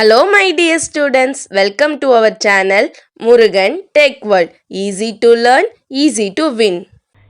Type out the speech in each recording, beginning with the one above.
Hello my dear students, welcome to our channel Murugan Tech World. Easy to learn, easy to win.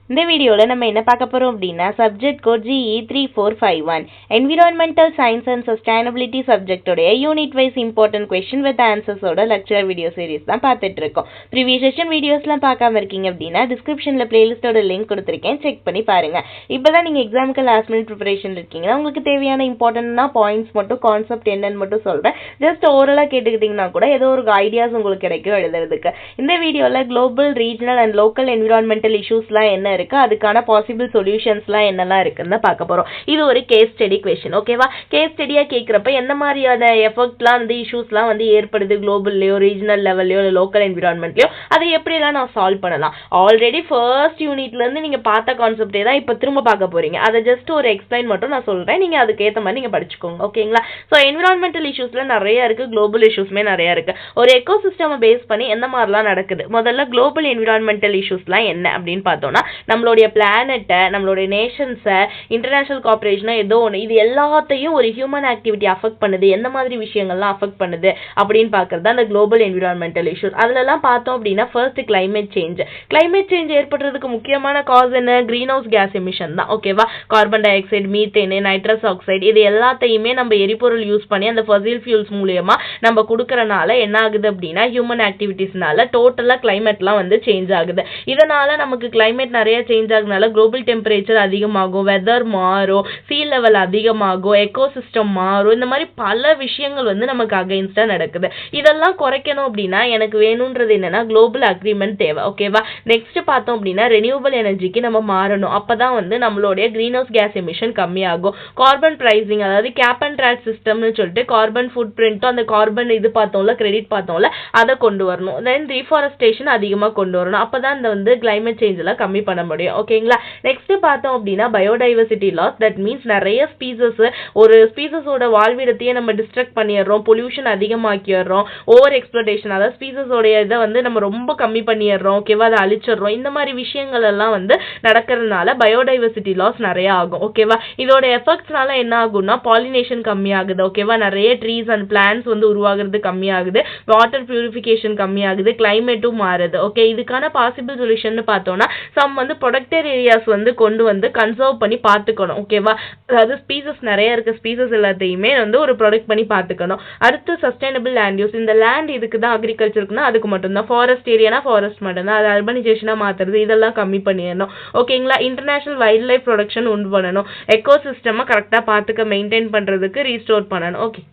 இந்த வீடியோவில் நம்ம என்ன பார்க்க போகிறோம் அப்படின்னா subject code GE3451 environmental science and sustainability சப்ஜெக்டோடைய unit wise important question with ஆன்சர்ஸோட lecture video series தான் பார்த்துட்டு இருக்கோம். ப்ரீவியஸ் செஷன் வீடியோஸ்லாம் பார்க்காம இருக்கீங்க அப்படின்னா டிஸ்கிரிப்ஷனில் பிளேலிஸ்டோட லிங்க் கொடுத்துருக்கேன், செக் பண்ணி பாருங்கள். இப்போ தான் நீங்கள் எக்ஸாமுக்கு லாஸ்ட் மினிட் ப்ரிப்பரேஷன் இருக்கீங்கன்னா உங்களுக்கு தேவையான இம்பார்ட்டன்ட்னா பாயிண்ட்ஸ் மட்டும் கான்செப்ட் என்னன்னு மட்டும் சொல்கிறேன். ஜஸ்ட் ஓவராலாக கேட்டுக்கிட்டிங்கன்னா கூட ஏதோ ஒரு ஐடியாஸ் உங்களுக்கு கிடைக்கும் எழுதுறதுக்கு. இந்த வீடியோவில் global regional and local environmental இஷ்யூஸ்லாம் என்ன இருக்கு, அதுக்கான பாசிபிள் சொல்யூஷன்ஸ்லாம் என்னெல்லாம் இருக்குன்னு பார்க்க போறோம். இது ஒரு கேஸ் ஸ்டடி क्वेश्चन, ஓகேவா? கேஸ் ஸ்டடியா கேக்குறப்ப என்ன மாதிரியான எஃபெக்ட்லாம் வந்து இஷ்யூஸ்லாம் வந்து ஏற்படுது குளோபல்லயோ ரீஜனல் லெவல்லயோ லோக்கல் என்விரான்மெண்ட்லயோ, அதை எப்படிலாம் நான் சால்வ் பண்ணலாம். ஆல்ரெடி ஃபர்ஸ்ட் யூனிட்ல இருந்து நீங்க பார்த்த கான்செப்டே தான் இப்போ திரும்ப பார்க்க போறீங்க. அதை ஜஸ்ட் ஒரு எக்ஸ்பிளைன் மட்டும் நான் சொல்றேன், நீங்க அதுக்கு ஏத்த மாதிரி நீங்க படிச்சுக்கோங்க, ஓகேங்களா? ஸோ என்விரான்மெண்டல் இஷ்யூஸ்ல நிறைய இருக்கு, குளோபல் இஷ்யூஸ்மே நிறைய இருக்கு. ஒரு எக்கோசிஸ்டம் பேஸ் பண்ணி எந்த மாதிரிலாம் நடக்குது, முதல்ல குளோபல் என்விரான்மெண்டல் இஷ்யூஸ்லாம் என்ன அப்படின்னு பார்த்தோம்னா, நம்மளுடைய பிளானட்டை, நம்மளுடைய நேஷன்ஸை, இன்டர்நேஷனல் கார்பரேஷனோ ஏதோ ஒன்று, இது எல்லாத்தையும் ஒரு ஹியூமன் ஆக்டிவிட்டி அஃபெக்ட் பண்ணுது, எந்த மாதிரி விஷயங்கள்லாம் அஃபெக்ட் பண்ணுது அப்படின்னு பார்க்கறது தான் அந்த குளோபல் என்விரான்மெண்டல் இஷ்யூஸ். அதுலலாம் பார்த்தோம் அப்படின்னா first climate change. Climate change ஏற்படுறதுக்கு முக்கியமான காஸ் என்ன? கிரீன் ஹவுஸ் கேஸ் எமிஷன் தான், ஓகேவா? Carbon di oxide, methane, nitrous oxide, இது எல்லாத்தையுமே நம்ம எரிபொருள் யூஸ் பண்ணி அந்த ஃபசில் ஃபியூல்ஸ் மூலியமா நம்ம கொடுக்கறனால என்ன ஆகுது அப்படின்னா ஹியூமன் ஆக்டிவிட்டிஸ்னால டோட்டலா கிளைமேட்லாம் வந்து சேஞ்ச் ஆகுது. இதனால நமக்கு கிளைமேட் நிறைய சேஞ்ச் ஆகுனால குளோபல் டெம்பரேச்சர் அதிகமாகும், வெதர் மாறும், சீ லெவல் அதிகமாகும், எக்கோசிஸ்டம் மாறும். இந்த மாதிரி பல விஷயங்கள் வந்து நமக்கு அகைன்ஸ்டா நடக்குது. இதெல்லாம் குறைக்கணும் அப்படின்னா எனக்கு வேணும்ன்றது என்னன்னா குளோபல் அக்ரிமெண்ட் தேவை, ஓகேவா? நெக்ஸ்ட் பார்த்தோம் அப்படின்னா ரெனியூவபிள் எனர்ஜிக்கு நம்ம மாறணும். அப்பதான் வந்து நம்மளுடைய கிரீன் ஹவுஸ் கேஸ் எமிஷன் கம்மியாகும். கார்பன் பிரைசிங், அதாவது கேப் அண்ட் ட்ராக் சிஸ்டம்னு சொல்லிட்டு கார்பன் ஃபுட் பிரிண்ட்டும் அந்த கார்பன் இது பார்த்தோம்ல, கிரெடிட் பார்த்தோம்ல, அதை கொண்டு வரணும். தென் ரீஃபாரஸ்டேஷன் அதிகமாக கொண்டு வரணும். அப்பதான் இந்த வந்து கிளைமேட் சேஞ்ச் எல்லாம் கம்மி பண்ண முடியும், ஓகேங்களா? நெக்ஸ்ட் பார்த்தோம் அப்படின்னா பயோடைவர்சிட்டி லாஸ். தட் மீன்ஸ் நிறைய ஸ்பீசஸ், ஒரு ஸ்பீசஸோட வாழ்விடத்தையே நம்ம டிஸ்ட்ரக்ட் பண்ணிடுறோம், பொல்யூஷன் அதிகமாக்கிடுறோம், ஓவர் எக்ஸ்ப்ளோடேஷன், அதாவது ஸ்பீசஸோடைய இதை வந்து நம்ம ரொம்ப கம்மி பண்ணிடுறோம், ஓகேவா? அதை அழிச்சிடுறோம். இந்த மாதிரி விஷயங்கள் எல்லாம் வந்து நடக்கிறதுனால பயோடைவர்சிட்டி லாஸ் நிறைய ஆகும், ஓகேவா? இதோட எஃபெக்ட்ஸ்னால என்ன ஆகும்னா பாலினேஷன் கம்மியாகுது, ஓகேவா? நிறைய ட்ரீஸ் அண்ட் பிளான்ஸ் வந்து உருவாகிறது கம்மியாகுது, வாட்டர் பியூரிஃபிகேஷன் கம்மியாகுது, கிளைமேட்டும் மாறுது, ஓகே? இதுக்கான பாசிபிள் சொல்யூஷன் பார்த்தோம்னா சம் வந்து ப்ரொடக்டட் ஏரியாஸ் வந்து கொண்டு வந்து கன்சர்வ் பண்ணி பார்த்துக்கணும், ஓகேவா? அதாவது ஸ்பீசஸ் நிறைய இருக்க ஸ்பீசஸ் எல்லாத்தையுமே வந்து ஒரு ப்ரொடக்ட் பண்ணி பார்த்துக்கணும். அடுத்து சஸ்டைனபிள் லேண்ட் யூஸ். இந்த லேண்ட் இதுக்கு தான் அக்ரிகல்ச்சருக்குன்னா அதுக்கு மட்டும்தான், ஃபாரஸ்ட் ஏரியானா ஃபாரஸ்ட் மட்டும்தான், அது அர்பனைசேஷனா மாத்துறது இதெல்லாம் கம்மி பண்ணிடணும், ஓகேங்களா? இன்டர்நேஷனல் வைல்ட் லைஃப் ப்ரொடக்ஷன் உண்டு பண்ணணும், எக்கோசிஸ்டமை கரெக்டாக பார்த்துக்க மெயின்டைன் பண்ணுறதுக்கு ரீஸ்டோர் பண்ணணும், ஓகே?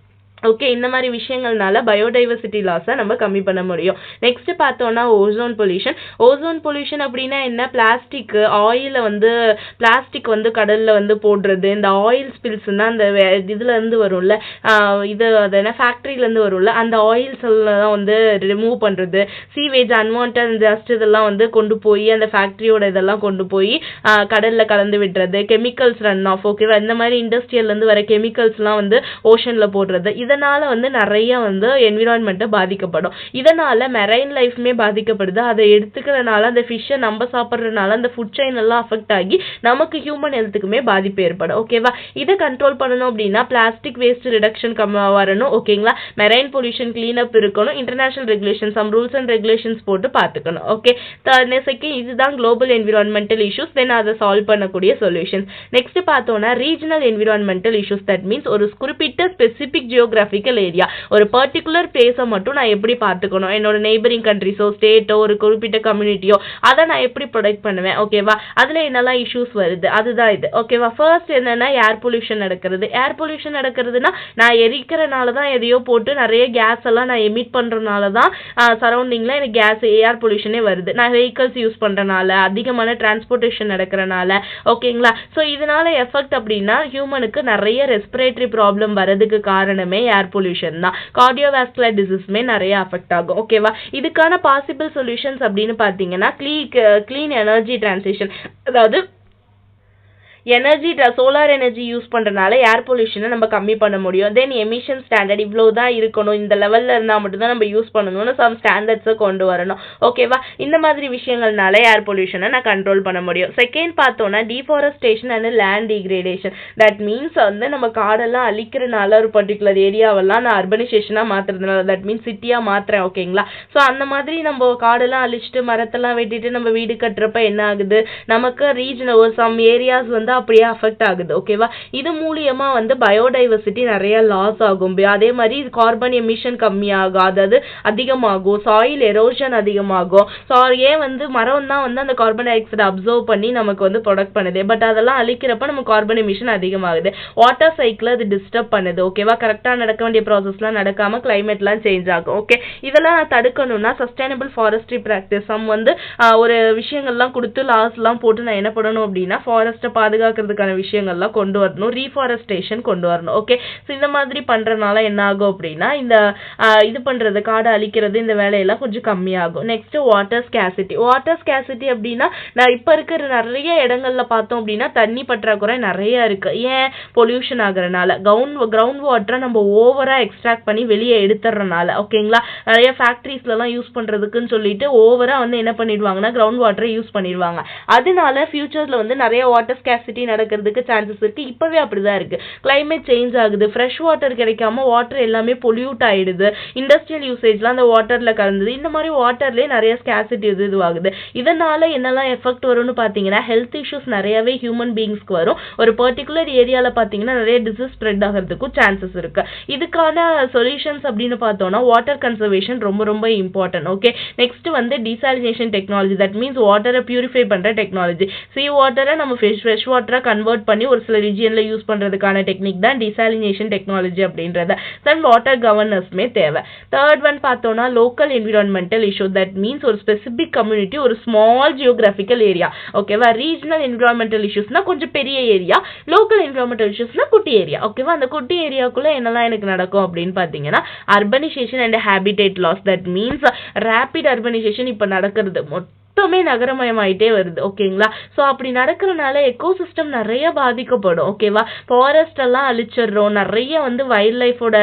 ஓகே, இந்த மாதிரி விஷயங்கள்னால பயோடைவர்சிட்டி லாஸை நம்ம கம்மி பண்ண முடியும். நெக்ஸ்ட் பார்த்தோம்னா ஓசோன் பொல்யூஷன். ஓசோன் பொல்யூஷன் அப்படின்னா என்ன? பிளாஸ்டிக், ஆயில வந்து பிளாஸ்டிக் வந்து கடல்ல வந்து போடுறது, இந்த ஆயில் ஸ்பில்ஸ்னா அந்த இதுல இருந்து வரும்ல, இது அது என்ன ஃபேக்டரியில இருந்து வரும்ல, அந்த ஆயில்ஸ் எல்லாம் வந்து ரிமூவ் பண்றது, சீவேஜ், அன்வான்ட் ஜஸ்ட் இதெல்லாம் வந்து கொண்டு போய் அந்த ஃபேக்டரியோட இதெல்லாம் கொண்டு போய் கடல்ல கலந்து விடுறது, கெமிக்கல்ஸ் ரன் ஆஃப், ஓகேவா? இந்த மாதிரி இண்டஸ்ட்ரியல்ல இருந்து வர கெமிக்கல்ஸ்லாம் வந்து ஓஷன்ல போடுறது, இதனால வந்து நிறைய வந்து என்விரான்மெண்ட்டை பாதிக்கப்படும். இதனால மெரைன் லைஃப்மே பாதிக்கப்படுது. அதை எடுத்துக்கிறதுனால அந்த ஃபிஷ்ஷை நம்ம சாப்பிட்றதுனால அந்த ஃபுட் செயின் எல்லாம் அஃபெக்ட் ஆகி நமக்கு ஹியூமன் ஹெல்த்துக்குமே பாதிப்பு ஏற்படும், ஓகேவா? இதை கண்ட்ரோல் பண்ணணும் அப்படின்னா பிளாஸ்டிக் வேஸ்ட் ரிடக்ஷன் வரணும், ஓகேங்களா? மெரைன் பொல்யூஷன் கிளீன் அப் இருக்கணும், international regulation, some rules and regulations போட்டு பார்த்துக்கணும், ஓகே? இதுதான் குளோபல் என்விரான்மெண்டல் இஷ்யூஸ். தென் அதை சால்வ் பண்ணக்கூடிய சொல்யூஷன்ஸ். நெக்ஸ்ட் பார்த்தோம்னா regional environmental issues. That means ஒரு குறிப்பிட்ட ஸ்பெசிபிக் ஜியோகிராபிக்கல் ஏரியா, ஒரு பர்டிகுலர் பிளேஸை மட்டும் நான் எப்படி பார்த்துக்கணும், என்னோட நெய்பரிங் கண்ட்ரிஸோ ஸ்டேட்டோ ஒரு குறிப்பிட்ட கம்யூனிட்டியோ அதை நான் எப்படி ப்ரொடெக்ட் பண்ணுவேன், ஓகேவா? அதில் என்னெல்லாம் இஷ்யூஸ் வருது, அதுதான் இது, ஓகேவா? ஃபர்ஸ்ட் என்னன்னா ஏர் பொல்யூஷன் நடக்கிறது. ஏர் பொல்யூஷன் நடக்கிறதுனா நான் எரிக்கிறனால தான், எதையோ போட்டு நிறைய கேஸ் எல்லாம் நான் எமிட் பண்ணுறதுனால தான் சரௌண்டிங்கில் எனக்கு கேஸ் ஏர் பொல்யூஷனே வருது. நான் வெஹிக்கல்ஸ் யூஸ் பண்ணுறனால, அதிகமான டிரான்ஸ்போர்ட்டேஷன் நடக்கிறனால, ஓகேங்களா? ஸோ இதனால எஃபெக்ட் அப்படின்னா ஹியூமனுக்கு நிறைய ரெஸ்பிரேட்டரி ப்ராப்ளம் வரதுக்கு காரணமே ஏர் பொல்யூஷன் தான். கார்டியோவாஸ்குலர் டிசீஸ்மே நிறைய அஃபெக்ட் ஆகும், ஓகேவா? இதுக்கான பாசிபிள் சொல்யூஷன்ஸ் அப்படின்னு பார்த்தீங்கன்னா கிளீன் எனர்ஜி டிரான்சிஷன். அதாவது எனர்ஜி சோலார் எனர்ஜி யூஸ் பண்றதுனால ஏர் பொல்யூஷனை நம்ம கம்மி பண்ண முடியும். தென் எமிஷன் ஸ்டாண்டர்ட் இவ்வளவுதான் இருக்கணும், இந்த லெவல்ல இருந்தா மட்டும் தான் நம்ம யூஸ் பண்ணணும்னு சம் ஸ்டாண்டர்ட்ஸை கொண்டு வரணும். ஓகேவா? இந்த மாதிரி விஷயங்கள்னால ஏர் பொல்யூஷனை நான் கண்ட்ரோல் பண்ண முடியும். செகண்ட் பார்த்தோம்னா deforestation and land degradation. That means வந்து நம்ம காடெல்லாம் அழிக்கிறனால ஒரு பர்டிகுலர் ஏரியாவெல்லாம் நான் அர்பனைசேஷனா மாத்துறதுனால, தட் மீன்ஸ் சிட்டியா மாத்துறேன். ஓகேங்களா? ஸோ அந்த மாதிரி நம்ம காடெல்லாம் அழிச்சிட்டு மரத்தெல்லாம் வெட்டிட்டு நம்ம வீடு கட்டுறப்ப என்ன ஆகுது, நமக்கு ரீஜன் ஒரு சம் ஏரியாஸ் வந்து அப்படியே அஃபெக்ட் ஆகுது. ஓகேவா? இது மூலியமா வந்து பயோடைவர்சிட்டி நிறைய லாஸ் ஆகும். அதே மாதிரி கார்பன் எமிஷன் கம்மியாகும், அதாவது அதிகமாகும். சாயில் எரோஷன் அதிகமாகும். ஸோ ஏன் வந்து மரம் தான் வந்து அந்த கார்பன் டை ஆக்சைடு அப்சர்வ் பண்ணி நமக்கு வந்து ப்ரொடக்ட் பண்ணுது. பட் அதெல்லாம் அழிக்கிறப்ப நம்ம கார்பன் எமிஷன் அதிகமாகுது. வாட்டர் சைக்கிள் அது டிஸ்டர்ப் பண்ணுது. ஓகேவா? கரெக்டா நடக்க வேண்டிய ப்ராசஸ்லாம் நடக்காம கிளைமேட்லாம் சேஞ்ச் ஆகும். ஓகே, இதெல்லாம் தடுக்கணும்னா சஸ்டைனபிள் ஃபாரஸ்ட்ரி பிராக்டிஸ் சம் வந்து ஒரு விஷயங்கள்லாம் கொடுத்து லாஸ்லாம் போட்டு நான் என்ன பண்ணணும் அப்படின்னா ஃபாரஸ்ட்டை பாதுகாக்கிறதுக்கான விஷயங்கள்லாம் கொண்டு வரணும், ரீஃபாரஸ்டேஷன் கொண்டு வரணும். ஓகே, ஸோ இந்த மாதிரி பண்றதுனால என்ன ஆகும் அப்படின்னா இந்த இது பண்றது காடை அழிக்கிறது இந்த வேலையெல்லாம் கொஞ்சம் கம்மியாகும். Next water ஸ்கேசிட்டி. வாட்டர் ஸ்கேசிட்டி அப்படின்னா நான் இப்ப இருக்கிற நிறைய இடங்கள்ல பார்த்தோம் அப்படின்னா தண்ணி பற்றாக்குறை நிறைய இருக்கு. ஏன்? பொல்யூஷன் ஆகுறதுனால. கிரவுண்ட் வாட்டரை நம்ம ஓவரா எக்ஸ்ட்ராக்ட் பண்ணி வெளியே எடுத்துறதுனால. ஓகேங்களா? நிறைய ஃபேக்டரிஸ்ல எல்லாம் யூஸ் பண்றதுக்குன்னு சொல்லிட்டு ஓவரா வந்து என்ன பண்ணிடுவாங்கன்னா கிரவுண்ட் வாட்டரை யூஸ் பண்ணிடுவாங்க. அதனால ஃபியூச்சர்ல வந்து நிறைய வாட்டர் ஸ்கேசிட்டி நடக்கிறதுக்கு சான்சஸ் இருக்கு. இப்பவே அப்படிதான் இருக்கு. கிளைமேட் சேஞ்ச் ஆகுது, ஃப்ரெஷ் வாட்டர் கிடைக்காம வாட்டர் எல்லாமே பொல்யூட் ஆயிடுது. இண்டஸ்ட்ரியல் யூசேஜ்லாம் அந்த வாட்டர்ல கலந்தது. இந்த மாதிரி வாட்டர்லயே நிறைய ஸ்கேசிட்டி இதுவாகுது. இதனால என்னெல்லாம் எஃபெக்ட் வரும்னு பாத்தீங்கன்னா ஹெல்த் இஷ்யூஸ் நிறையவே ஹியூமன் பீயிங்ஸ்க்கு வரும். ஒரு பர்டிகுலர் ஏரியால பாத்தீங்கன்னா நிறைய டிசீஸ் ஸ்ப்ரெட் ஆகிறதுக்கும் சான்சஸ் இருக்கு. இதுக்கான சொல்யூஷன்ஸ் அப்படின்னு பார்த்தோம்னா வாட்டர் கன்சர்வேஷன் ரொம்ப ரொம்ப இம்பார்ட்டன்ட். ஓகே, நெக்ஸ்ட் வந்து டீசாலினேஷன் டெக்னாலஜி. தட் மீன்ஸ் வாட்டரை பியூரிஃபை பண்ற டெக்னாலஜி. சீ வாட்டரை நம்ம ஃப்ரெஷ் வாட்டரா கன்வெர்ட் பண்ணி ஒரு சில ரீஜியன்ல யூஸ் பண்றதுக்கான டெக்னிக் தான் டீசாலினேஷன் டெக்னாலஜி அப்படின்றது. தென் வாட்டர் கவர்னன்ஸ்மே தேவை. தேர்ட் ஒன் பார்த்தோம்னா local environmental issue. That means ஒரு ஸ்பெசிபிக் கம்யூனிட்டி, ஒரு ஸ்மால் ஜியோகிராபிக்கல் ஏரியா. ஓகேவா? ரீஜனல் என்விரான்மெண்டல் இஷ்யூஸ்னா கொஞ்சம் பெரிய ஏரியா, லோக்கல் என்விரான்மெண்டல் இஷ்யூஸ்னா குட்டி ஏரியா. ஓகேவா? அந்த குட்டி ஏரியாக்குள்ள என்னெல்லாம் எனக்கு நடக்கும் அப்படின்னு பாத்தீங்கன்னா urbanisation and habitat loss. That means rapid urbanisation இப்ப நடக்கிறது மொத்தமே நகரமயமாயிட்டே வருது. ஓகேங்களா? சோ அப்படி நடக்கிறதுனால எக்கோசிஸ்டம் நிறைய பாதிக்கப்படும். ஓகேவா? ஃபாரஸ்ட் எல்லாம் அழிச்சிடுறோம், நிறைய வந்து வைல்ட் லைஃபோட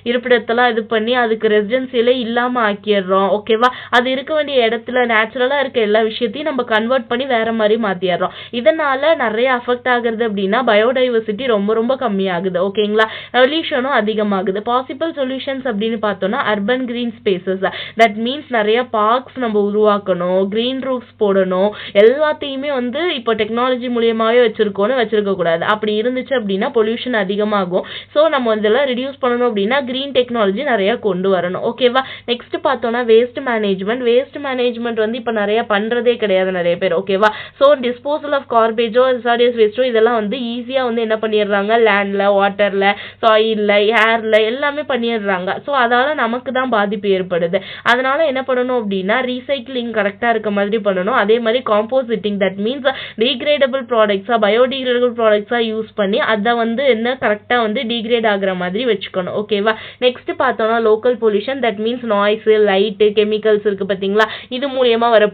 இருப்பிடத்தெல்லாம் இது பண்ணி அதுக்கு ரெசிடென்சியில இல்லாம ஆக்கிடுறோம். ஓகேவா? அது இருக்க வேண்டிய இடத்துல நேச்சுரலா இருக்க எல்லா விஷயத்தையும் நம்ம கன்வெர்ட் பண்ணி வேற மாதிரி மாத்திடுறோம். இதனால நிறைய அஃபெக்ட் ஆகுறது அப்படின்னா பயோடைவர்சிட்டி ரொம்ப ரொம்ப கம்மியாகுது. ஓகேங்களா? பொல்யூஷனும் அதிகமாகுது. பாசிபிள் சொல்யூஷன்ஸ் அப்படின்னு பார்த்தோம்னா urban green spaces. That means நிறைய பார்க்ஸ் நம்ம உருவாக்கணும், கிரீன் ரூஃப்ஸ் போடணும். எல்லாத்தையுமே வந்து இப்போ டெக்னாலஜி மூலியமாவே வச்சிருக்க கூடாது. அப்படி இருந்துச்சு அப்படின்னா பொல்யூஷன் அதிகமாகும். சோ நம்ம இதெல்லாம் ரிடியூஸ் பண்ணணும் அப்படின்னா கிரீன் டெக்னாலஜி நிறைய கொண்டு வரணும். ஓகேவா? நெக்ஸ்ட் பார்த்தோம்னா வேஸ்ட் மேனேஜ்மெண்ட். வேஸ்ட் மேனேஜ்மெண்ட் வந்து இப்ப நிறைய பண்றதே கிடையாது நிறைய பேர். ஓகேவா? சோ டிஸ்போசல் ஆஃப் கார்பேஜோ ஹசார்டியஸ் வேஸ்டோ இதெல்லாம் வந்து ஈஸியா வந்து என்ன பண்ணிடுறாங்க, லேண்ட்ல, வாட்டர்ல, சாயில்ல, ஏர்ல எல்லாமே பண்ணிடுறாங்க. சோ அதால நமக்கு தான் பாதிப்பு ஏற்படுது. அதனால என்ன பண்ணணும் அப்படின்னா ரீசைக்கிளிங் கரெக்டா இருக்க மாதிரி பண்ணணும். அதே மாதிரி காம்போசிட்டிங். தட் மீன்ஸ் டீக்ரேடபிள் ப்ராடக்ட்ஸா பயோடிகிரேடபிள் ப்ராடக்ட்ஸா யூஸ் பண்ணி அதை வந்து என்ன கரெக்டா வந்து டீக்ரேட் ஆகுற மாதிரி வச்சுக்கணும். ஓகேவா? நெக்ஸ்ட் பார்த்தோம்னா local pollution. That means noise, light, chemicals இருக்கு பாத்தீங்களா, இது மூலியமா வர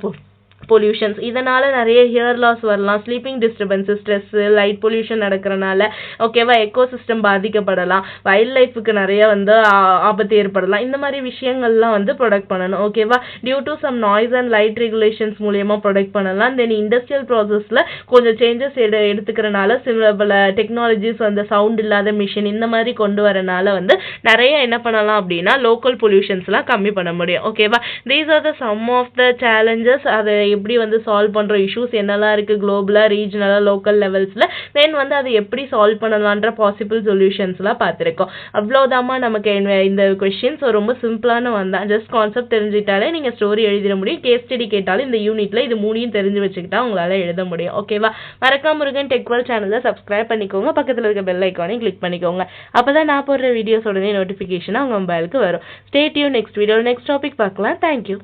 பொல்யூஷன்ஸ். இதனால நிறைய ஹியர் லாஸ் வரலாம், sleeping disturbances, stress, light pollution நடக்கிறனால. ஓகேவா? எக்கோசிஸ்டம் பாதிக்கப்படலாம், வைல்ட் லைஃபுக்கு நிறைய வந்து ஆபத்து ஏற்படலாம். இந்த மாதிரி விஷயங்கள்லாம் வந்து ப்ரொடக்ட் பண்ணணும். ஓகேவா? Due to some noise and light regulations மூலியமா ப்ரொடக்ட் பண்ணலாம். தென் இண்டஸ்ட்ரியல் ப்ராசஸ்ல கொஞ்சம் சேஞ்சஸ் எடுத்துக்கிறனால சில டெக்னாலஜிஸ் வந்து சவுண்ட் இல்லாத மிஷின் இந்த மாதிரி கொண்டு வரனால வந்து நிறைய என்ன பண்ணலாம் அப்படின்னா லோக்கல் பொல்யூஷன்ஸ் எல்லாம் கம்மி பண்ண முடியும். ஓகேவா? These are the some of the challenges. அதை எப்படி வந்து சால்வ் பண்ற இஷ்யூஸ் என்னெல்லாம் இருக்கு குளோபலா, ரீஜனலா, லோக்கல் லெவல்ஸ்ல, தென் வந்து அதை எப்படி சால்வ் பண்ணலாம்ன்ற பாசிபிள் சொல்யூஷன்ஸ் எல்லாம் பார்த்திருக்கோம். அவ்வளவுதாமா நமக்கு இந்த கொஸ்டின்ஸ். ரொம்ப சிம்பிளான வந்தான். ஜஸ்ட் கான்செப்ட் தெரிஞ்சுட்டாலே நீங்க ஸ்டோரி எழுதிட முடியும். கேஸ் ஸ்டடி கேட்டாலும் இந்த யூனிட்ல இது மூணையும் தெரிஞ்சு வச்சுக்கிட்டா உங்களால எழுத முடியும். ஓகேவா? மறக்காம முருகன் டெக்வல் சேனலை சப்ஸ்கிரைப் பண்ணிக்கோங்க, பக்கத்துல இருக்க பெல் ஐக்கானையும் கிளிக் பண்ணிக்கோங்க. அப்பதான் நான் போடுற வீடியோஸ் உடனே நோட்டிபிகேஷன் உங்க மொபைலுக்கு வரும். Stay tune. Next video next topic பார்க்கலாம். தேங்க்யூ.